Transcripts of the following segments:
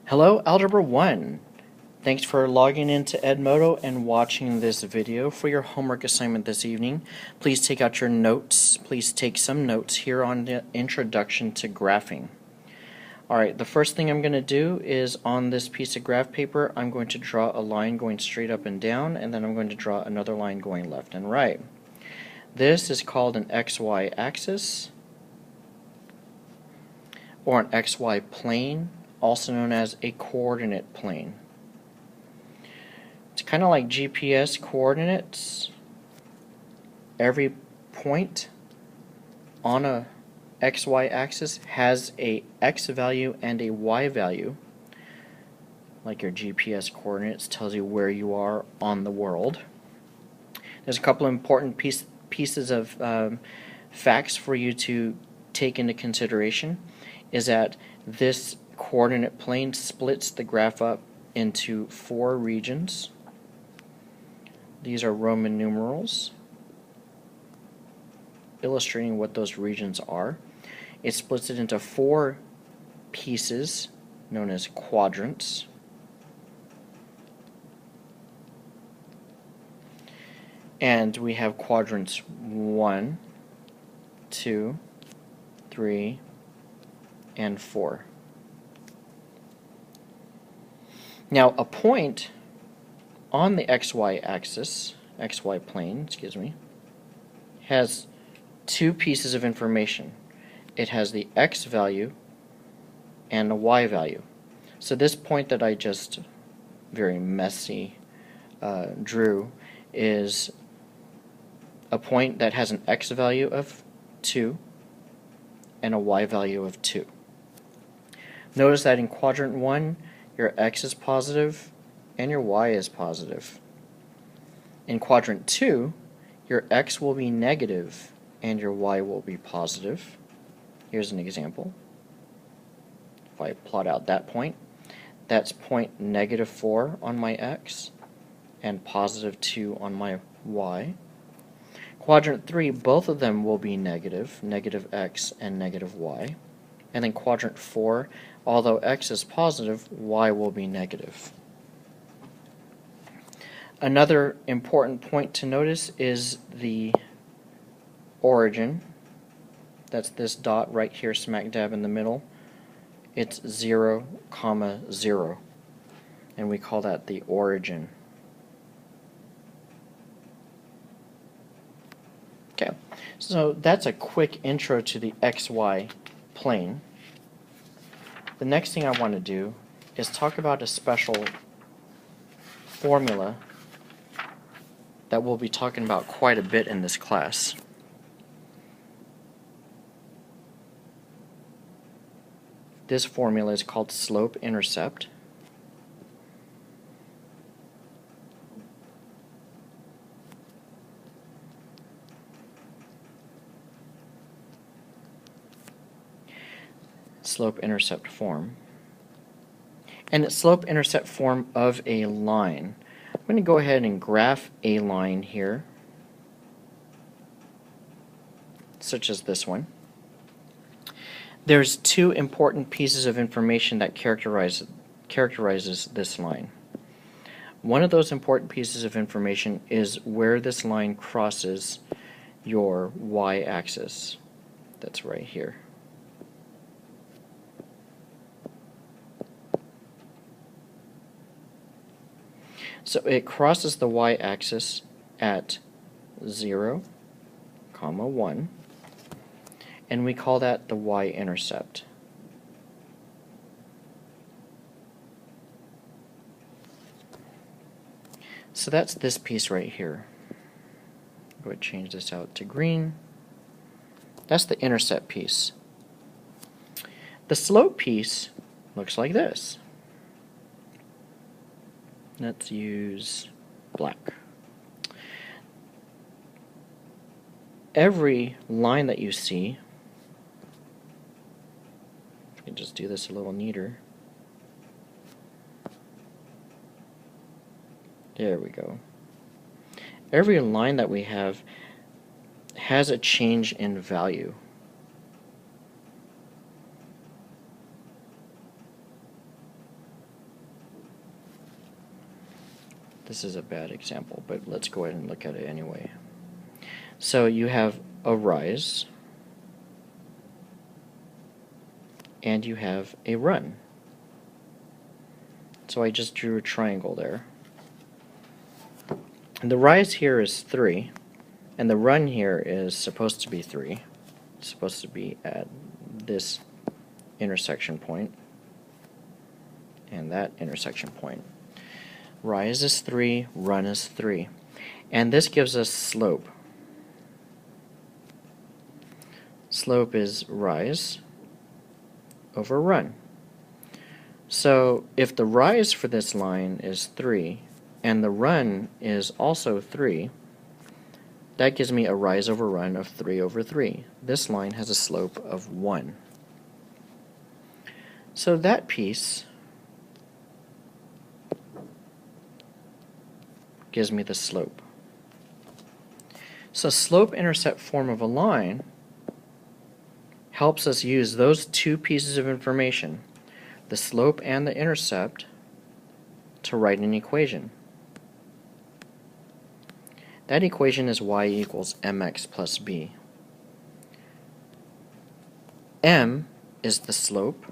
Hello, Algebra 1. Thanks for logging into Edmodo and watching this video. For your homework assignment this evening, please take out your notes. Please take some notes here on the introduction to graphing. Alright, the first thing I'm going to do is on this piece of graph paper, I'm going to draw a line going straight up and down, and then I'm going to draw another line going left and right. This is called an XY axis, or an XY plane, also known as a coordinate plane. It's kind of like GPS coordinates. Every point on a XY axis has a X value and a Y value. Like your GPS coordinates tells you where you are on the world. There's a couple of important pieces of facts for you to take into consideration. Is that this coordinate plane splits the graph up into 4 regions. These are Roman numerals illustrating what those regions are. It splits it into 4 pieces known as quadrants. And we have quadrants 1, 2, 3, and 4. Now, a point on the XY axis, XY plane, has 2 pieces of information. It has the X value and the Y value. So this point that I just very messy drew is a point that has an X value of 2 and a Y value of 2. Notice that in quadrant 1, your X is positive and your Y is positive. In quadrant 2, your X will be negative and your Y will be positive. Here's an example. If I plot out that point, that's point -4 on my X and +2 on my Y. Quadrant 3, both of them will be negative X and -Y. And then quadrant 4, although X is positive, Y will be negative. Another important point to notice is the origin. That's this dot right here smack dab in the middle. It's 0, 0. And we call that the origin. Okay, so that's a quick intro to the XY plane. The next thing I want to do is talk about a special formula that we'll be talking about quite a bit in this class. This formula is called slope-intercept. Slope-intercept form. And it's slope-intercept form of a line. I'm going to go ahead and graph a line here, such as this one. There's 2 important pieces of information that characterizes this line. One of those important pieces of information is where this line crosses your y-axis. That's right here. So it crosses the y-axis at 0, 1, and we call that the y-intercept. So that's this piece right here. Go ahead and change this out to green. That's the intercept piece. The slope piece looks like this. Let's use black. Every line that you see, I can just do this a little neater. There we go. Every line that we have has a change in value. This is a bad example, but let's go ahead and look at it anyway. So you have a rise, and you have a run. So I just drew a triangle there. And the rise here is 3, and the run here is supposed to be 3. It's supposed to be at this intersection point and that intersection point. Rise is 3, run is 3. And this gives us slope. Slope is rise over run. So if the rise for this line is 3 and the run is also 3, that gives me a rise over run of 3 over 3. This line has a slope of 1. So that piece gives me the slope. So slope-intercept form of a line helps us use those two pieces of information, the slope and the intercept, to write an equation. That equation is y equals mx plus b. M is the slope,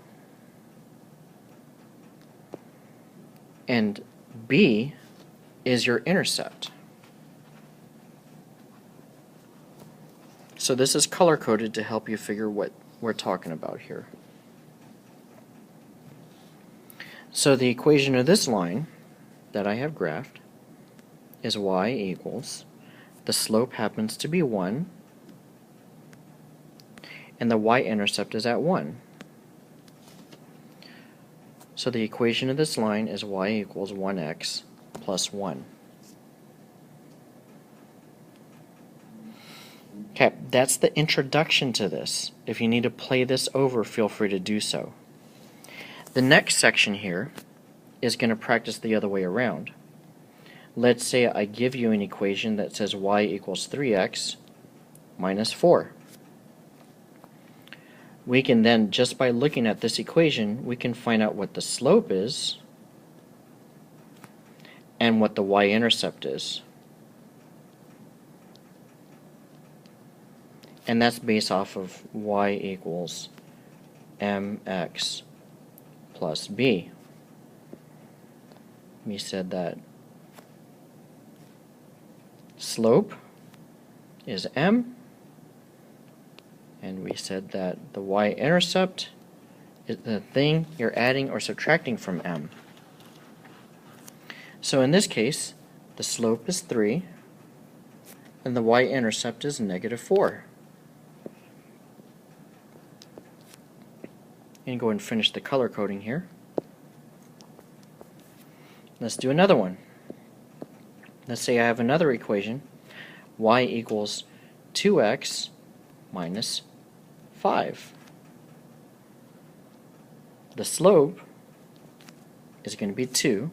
and b is your intercept. So this is color-coded to help you figure what we're talking about here. So the equation of this line that I have graphed is y equals, the slope happens to be 1, and the y-intercept is at 1. So the equation of this line is y equals 1x plus 1. Okay, that's the introduction to this. If you need to play this over, feel free to do so. The next section here is going to practice the other way around. Let's say I give you an equation that says y equals 3x minus 4. We can then, just by looking at this equation, we can find out what the slope is and what the y-intercept is. And that's based off of y equals mx plus b. We said that slope is m, and we said that the y-intercept is the thing you're adding or subtracting from m. So in this case, the slope is 3, and the y-intercept is negative 4. And go and finish the color coding here. Let's do another one. Let's say I have another equation, y equals 2x minus 5. The slope is going to be 2.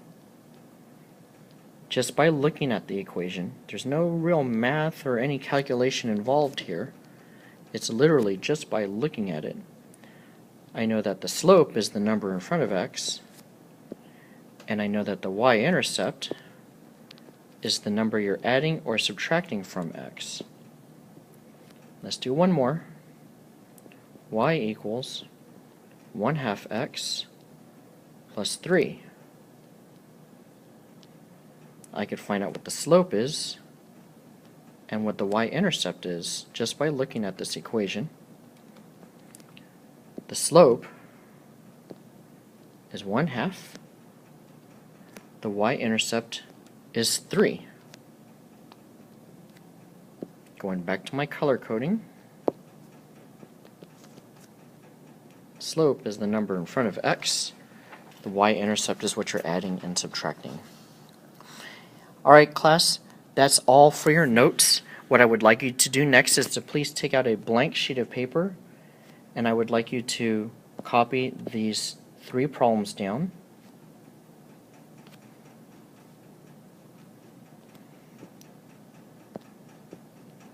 Just by looking at the equation, there's no real math or any calculation involved here. It's literally just by looking at it. I know that the slope is the number in front of x, and I know that the y-intercept is the number you're adding or subtracting from x. Let's do one more. Y equals 1/2 x plus 3. I could find out what the slope is and what the y-intercept is just by looking at this equation. The slope is 1/2. The y-intercept is 3. Going back to my color coding, slope is the number in front of x. The y-intercept is what you're adding and subtracting. Alright class, that's all for your notes. What I would like you to do next is to please take out a blank sheet of paper, and I would like you to copy these 3 problems down.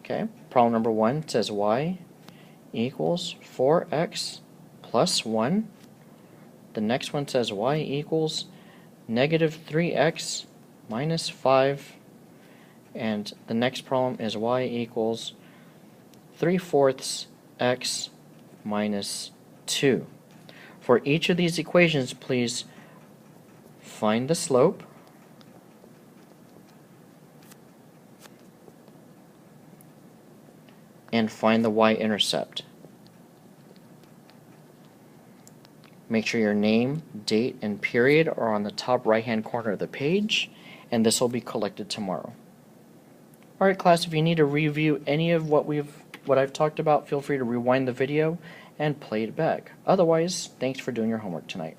Okay, problem number 1 says y equals 4x plus 1. The next one says y equals negative 3x minus 5, and the next problem is y equals 3/4 x minus 2. For each of these equations, please find the slope and find the y-intercept. Make sure your name, date, and period are on the top right-hand corner of the page, and this will be collected tomorrow. Alright class, if you need to review any of what I've talked about, feel free to rewind the video and play it back. Otherwise, thanks for doing your homework tonight.